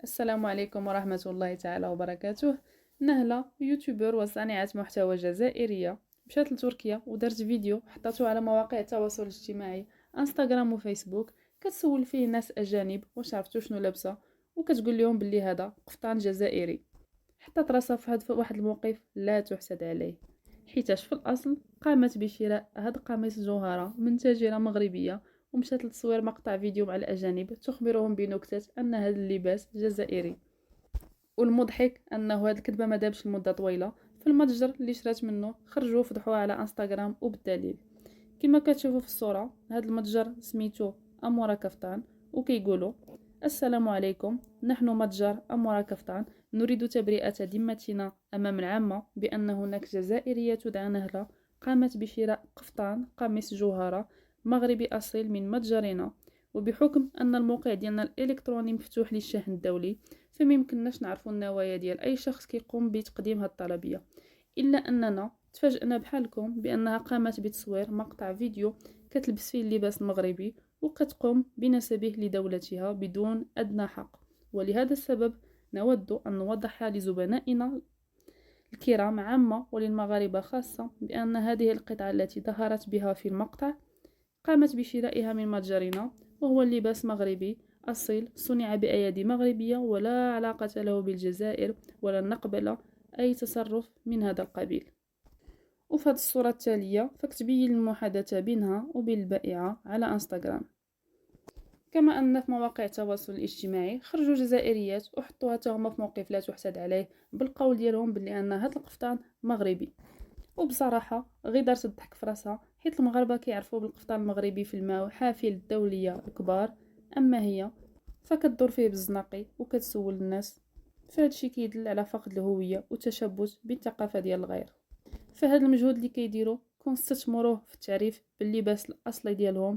السلام عليكم ورحمة الله تعالى وبركاته. نهلة يوتيوبر وصانعة محتوى جزائرية مشات لتركيا ودارت فيديو حطته على مواقع التواصل الاجتماعي انستغرام وفيسبوك، كتسول فيه ناس اجانب واش عرفتو شنو لابسه، وكتقول لهم باللي هذا قفطان جزائري. حطت راسها في واحد الموقف لا تحسد عليه، حيتاش في الاصل قامت بشراء هاد قميص جوهرة من تاجرة مغربية، ومشات لتصوير مقطع فيديو مع الأجانب تخبرهم بنكتة أن هذا اللباس جزائري. والمضحك أنه هذه الكذبة ما دامش لمدة طويلة، في المتجر اللي شرات منه خرجوا فضحوها على انستغرام وبالدليل. كما كتشوفوا في الصورة، هذا المتجر سميتو أمورا كفتان، وكيقولوا: السلام عليكم، نحن متجر أمورا كفتان، نريد تبرئة ذمتنا أمام العامة بأن هناك جزائرية تدعى نهلة قامت بشراء قفطان قميص جوهرة مغربي أصيل من متجرنا، وبحكم أن الموقع ديالنا الإلكتروني مفتوح للشحن الدولي، فميمكنناش نعرفو النوايا ديال أي شخص كيقوم بتقديم هاد الطلبية، إلا أننا تفاجأنا بحالكم بأنها قامت بتصوير مقطع فيديو كتلبس فيه اللباس المغربي وكتقوم بنسبه لدولتها بدون أدنى حق. ولهذا السبب نود أن نوضح لزبنائنا الكرام عامة وللمغاربة خاصة بأن هذه القطعة التي ظهرت بها في المقطع قامت بشرائها من متجرنا، وهو اللباس مغربي أصيل صنع بأيادي مغربية ولا علاقة له بالجزائر، ولن نقبل أي تصرف من هذا القبيل. وفي هذه الصورة التالية فكتبين المحادثة بينها وبين البائعة على انستغرام. كما أن في مواقع التواصل الاجتماعي خرجوا جزائريات وحطوها هما في موقف لا تحسد عليه بالقول ديالهم بلي أن هذا القفطان مغربي. وبصراحة غير دارت الضحك في راسها، حيت المغاربة كيعرفوا بالقفطان المغربي في المحافل الدولية الكبار، أما هي فكتدور فيه بالزناقي وكتسول الناس. فهادشي كيدل على فقد الهوية والتشبث بالثقافة ديال الغير. فهاد المجهود اللي كيديروا كنستثمروه في التعريف باللباس الأصلي ديالهم